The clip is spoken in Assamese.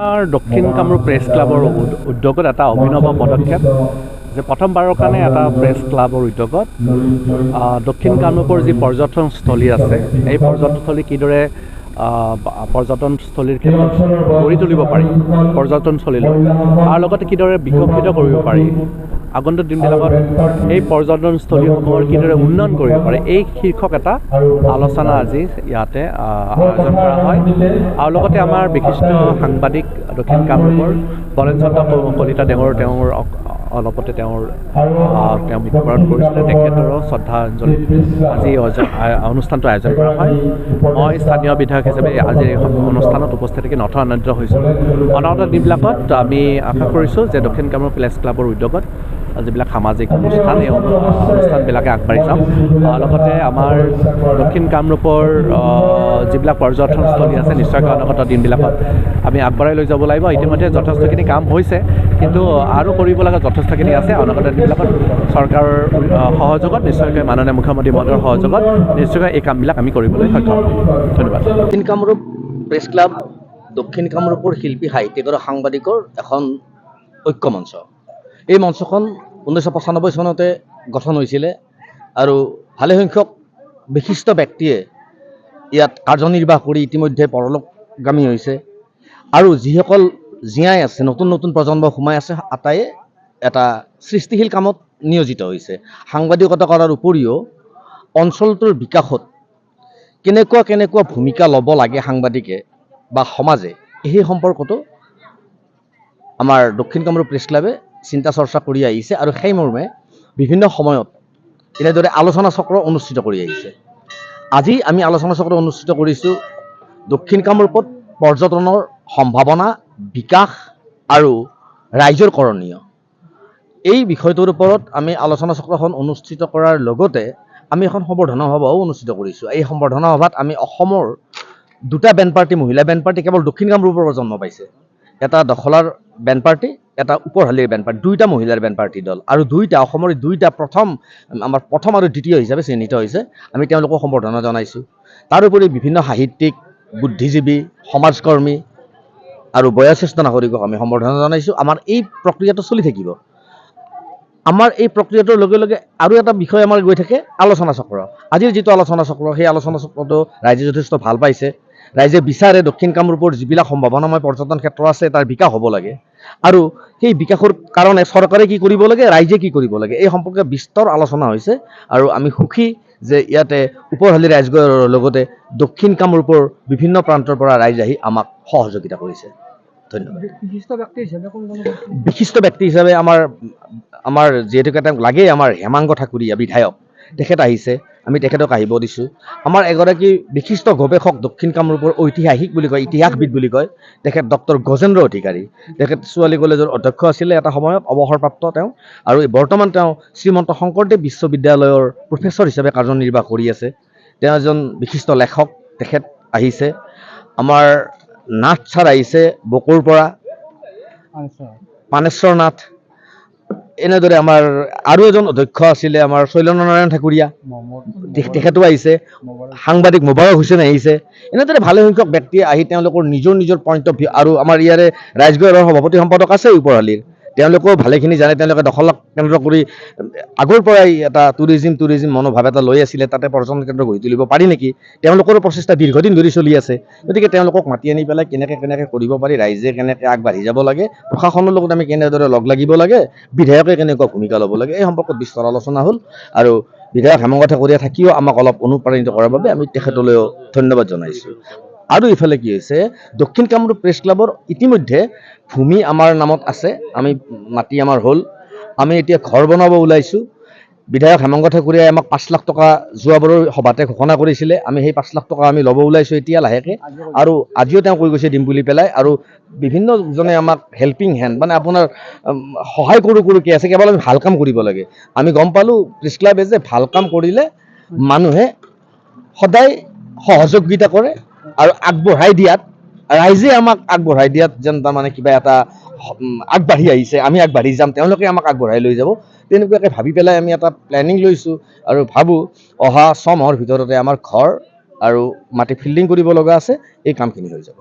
আমাৰ দক্ষিণ কামৰূপ প্ৰেছ ক্লাবৰ উদ্যোগত এটা অভিনৱ পদক্ষেপ যে প্ৰথমবাৰৰ কাৰণে এটা প্ৰেছ ক্লাবৰ উদ্যোগত দক্ষিণ কামৰূপৰ যি পৰ্যটনস্থলী আছে এই পৰ্যটনস্থলী কিদৰে পৰ্যটনস্থলীৰ ক্ষেত্ৰত গঢ়ি তুলিব পাৰি পৰ্যটনস্থলীলৈ তাৰ লগতে কিদৰে বিকশিত কৰিব পাৰি আগন্তুক দিনবিলাকত এই পৰ্যটনস্থলীসমূহৰ কিদৰে উন্নয়ন কৰিব পাৰে এই শীৰ্ষক এটা আলোচনা আজি ইয়াতে আয়োজন কৰা হয় আৰু লগতে আমাৰ বিশিষ্ট সাংবাদিক দক্ষিণ কামৰূপৰ বলেন চন্দ্ৰ কলিতা তেওঁৰ অলপতে তেওঁ মৃত্যুবৰণ কৰিছিলে তেখেতৰো শ্ৰদ্ধাঞ্জলি আজি অনুষ্ঠানটো আয়োজন কৰা হয় মই স্থানীয় বিধায়ক হিচাপে আজি এই অনুষ্ঠানত উপস্থিত থাকি নথ আনন্দিত হৈছোঁ অনাগত দিনবিলাকত আমি আশা কৰিছোঁ যে দক্ষিণ কামৰূপ প্ৰেছ ক্লাবৰ উদ্যোগত যিবিলাক সামাজিক অনুষ্ঠান এই অনুষ্ঠানবিলাকে আগবাঢ়ি যাওক লগতে আমাৰ দক্ষিণ কামৰূপৰ যিবিলাক পৰ্যটনস্থলী আছে নিশ্চয়কৈ অনাগত দিনবিলাকত আমি আগবঢ়াই লৈ যাব লাগিব ইতিমধ্যে যথেষ্টখিনি কাম হৈছে কিন্তু আৰু কৰিব লগা যথেষ্টখিনি আছে অনাগত দিনবিলাকত চৰকাৰৰ সহযোগত নিশ্চয়কৈ মাননীয় মুখ্যমন্ত্ৰী মহোদয়ৰ সহযোগত নিশ্চয়কৈ এই কামবিলাক আমি কৰিবলৈ সক্ষম হ'ম ধন্যবাদ। দক্ষিণ কামৰূপ প্ৰেছ ক্লাব দক্ষিণ কামৰূপৰ শিল্পী সাহিত্যিক আৰু সাংবাদিকৰ এখন ঐক্য মঞ্চ। এই মঞ্চখন 1995 চনতে গঠন হৈছিলে আৰু ভালেসংখ্যক বিশিষ্ট ব্যক্তিয়ে ইয়াত কাৰ্যনিৰ্বাহ কৰি ইতিমধ্যে পৰলোকগামী হৈছে আৰু যিসকল জীয়াই আছে নতুন নতুন প্ৰজন্ম সোমাই আছে আটাইয়ে এটা সৃষ্টিশীল কামত নিয়োজিত হৈছে। সাংবাদিকতা কৰাৰ উপৰিও অঞ্চলটোৰ বিকাশত কেনেকুৱা ভূমিকা ল'ব লাগে সাংবাদিকে বা সমাজে সেই সম্পৰ্কতো আমাৰ দক্ষিণ কামৰূপ প্ৰেছ ক্লাবে চিন্তা চৰ্চা কৰি আহিছে আৰু সেই মৰ্মে বিভিন্ন সময়ত এনেদৰে আলোচনা চক্ৰ অনুষ্ঠিত কৰি আহিছে। আজি আমি আলোচনা চক্ৰ অনুষ্ঠিত কৰিছোঁ দক্ষিণ কামৰূপত পৰ্যটনৰ সম্ভাৱনা বিকাশ আৰু ৰাইজৰ কৰণীয় এই বিষয়টোৰ ওপৰত আমি আলোচনা চক্ৰখন অনুষ্ঠিত কৰাৰ লগতে আমি এখন সম্বৰ্ধনা সভাও অনুষ্ঠিত কৰিছোঁ। এই সম্বৰ্ধনা সভাত আমি অসমৰ দুটা বেণ্ড পাৰ্টি মহিলা বেণ্ড পাৰ্টি কেৱল দক্ষিণ কামৰূপৰ পৰা জন্ম পাইছে এটা দখলাৰ বেণ্ড পাৰ্টি এটা ওপৰহালিৰ বেণ্ড পাৰ্টি দুইটা মহিলাৰ বেণ্ড পাৰ্টি দল আৰু দুইটা অসমৰ দুইটা আমাৰ প্ৰথম আৰু দ্বিতীয় হিচাপে চিহ্নিত হৈছে আমি তেওঁলোকক সম্বৰ্ধনা জনাইছোঁ। তাৰোপৰি বিভিন্ন সাহিত্যিক বুদ্ধিজীৱী সমাজকৰ্মী আৰু বয়োজ্যেষ্ঠ নাগৰিকক আমি সম্বৰ্ধনা জনাইছোঁ। আমাৰ এই প্ৰক্ৰিয়াটো চলি থাকিব। আমাৰ এই প্ৰক্ৰিয়াটোৰ লগে লগে আৰু এটা বিষয় আমাৰ গৈ থাকে আলোচনা চক্ৰ। আজিৰ যিটো আলোচনা চক্ৰ সেই আলোচনা চক্ৰটো ৰাইজে যথেষ্ট ভাল পাইছে। ৰাইজে বিচাৰে দক্ষিণ কামৰূপৰ যিবিলাক সম্ভাৱনাময় পৰ্যটন ক্ষেত্ৰ আছে তাৰ বিকাশ হ'ব লাগে আৰু সেই বিকাশৰ কাৰণে চৰকাৰে কি কৰিব লাগে ৰাইজে কি কৰিব লাগে এই সম্পৰ্কে বিস্তৰ আলোচনা হৈছে আৰু আমি সুখী যে ইয়াতে ওপৰহালি ৰাইজৰ লগতে দক্ষিণ কামৰূপৰ বিভিন্ন প্ৰান্তৰ পৰা ৰাইজ আহি আমাক সহযোগিতা কৰিছে। ধন্যবাদ। বিশিষ্ট ব্যক্তি হিচাপে আমাৰ যিহেতুকে তেওঁক লাগেই আমাৰ হেমাংগ ঠাকুৰীয়া বিধায়ক তেখেত আহিছে আমি তেখেতক আহিব দিছোঁ। আমাৰ এগৰাকী বিশিষ্ট গৱেষক দক্ষিণ কামৰূপৰ ঐতিহাসিক বুলি কয় ইতিহাসবিদ বুলি কয় তেখেত ডক্টৰ গজেন্দ্ৰ অধিকাৰী তেখেত ছোৱালী কলেজৰ অধ্যক্ষ আছিলে এটা সময়ত অৱসৰপ্ৰাপ্ত তেওঁ আৰু বৰ্তমান তেওঁ শ্ৰীমন্ত শংকৰদেৱ বিশ্ববিদ্যালয়ৰ প্ৰফেচৰ হিচাপে কাৰ্যনিৰ্বাহ কৰি আছে। তেওঁ এজন বিশিষ্ট লেখক তেখেত আহিছে। আমাৰ নাথ ছাৰ আহিছে বকোৰ পৰা পানেশ্বৰ নাথ এনেদৰে আমাৰ আৰু এজন অধ্যক্ষ আছিলে আমাৰ শৈলেন্দ্ৰনাৰায়ণ ঠাকুৰীয়া তেখেতো আহিছে সাংবাদিক মোবাৰক হুছেইন আহিছে। এনেদৰে ভালেসংখ্যক ব্যক্তিয়ে আহি তেওঁলোকৰ নিজৰ পইণ্ট অফ ভিউ আৰু আমাৰ ইয়াৰে ৰাইজগড়ৰ সভাপতি সম্পাদক আছে ওপৰহালিৰ তেওঁলোকেও ভালেখিনি জানে তেওঁলোকে দখলক কেন্দ্ৰ কৰি আগৰ পৰাই এটা টুৰিজিম মনোভাৱ এটা লৈ আছিলে তাতে পৰ্যটন কেন্দ্ৰ গঢ়ি তুলিব পাৰি নেকি তেওঁলোকৰো প্ৰচেষ্টা দীৰ্ঘদিন ধৰি চলি আছে। গতিকে তেওঁলোকক মাতি আনি পেলাই কেনেকৈ কৰিব পাৰি ৰাইজে কেনেকৈ আগবাঢ়ি যাব লাগে প্ৰশাসনৰ লগত আমি কেনেদৰে লগ লাগিব লাগে বিধায়কে কেনেকুৱা ভূমিকা ল'ব লাগে এই সম্পৰ্কত বিস্তৰ আলোচনা হ'ল আৰু বিধায়ক হেমাংগ ঠাকুৰীয়া থাকিও আমাক অলপ অনুপ্ৰাণিত কৰাৰ বাবে আমি তেখেতলৈও ধন্যবাদ জনাইছোঁ। আৰু ইফালে কি হৈছে দক্ষিণ কামৰূপ প্ৰেছ ক্লাবৰ ইতিমধ্যে ভূমি আমাৰ নামত আছে আমি মাটি আমাৰ হ'ল আমি এতিয়া ঘৰ বনাব ওলাইছোঁ। বিধায়ক হেমাংগ ঠাকুৰীয়াই আমাক 5 লাখ টকা যোৱাবাৰৰ সভাতে ঘোষণা কৰিছিলে আমি সেই 5 লাখ টকা আমি ল'ব ওলাইছোঁ এতিয়া লাহেকৈ আৰু আজিও তেওঁ কৈ গৈছে দিম বুলি পেলাই আৰু বিভিন্নজনে আমাক হেল্পিং হেণ্ড মানে আপোনাৰ সহায় কৰোঁকৈ আছে কেৱল আমি ভাল কাম কৰিব লাগে। আমি গম পালোঁ প্ৰেছ ক্লাবে যে ভাল কাম কৰিলে মানুহে সদায় সহযোগিতা কৰে আৰু আগবঢ়াই দিয়াত ৰাইজে আমাক আগবঢ়াই দিয়াত যেন তাৰমানে কিবা এটা আগবাঢ়ি আহিছে আমি আগবাঢ়ি যাম তেওঁলোকে আমাক আগবঢ়াই লৈ যাব তেনেকুৱাকৈ ভাবি পেলাই আমি এটা প্লেনিং লৈছোঁ আৰু ভাবোঁ অহা 6 মাহৰ ভিতৰতে আমাৰ ঘৰ আৰু মাটি ফিল্ডিং কৰিব লগা আছে এই কামখিনি হৈ যাব।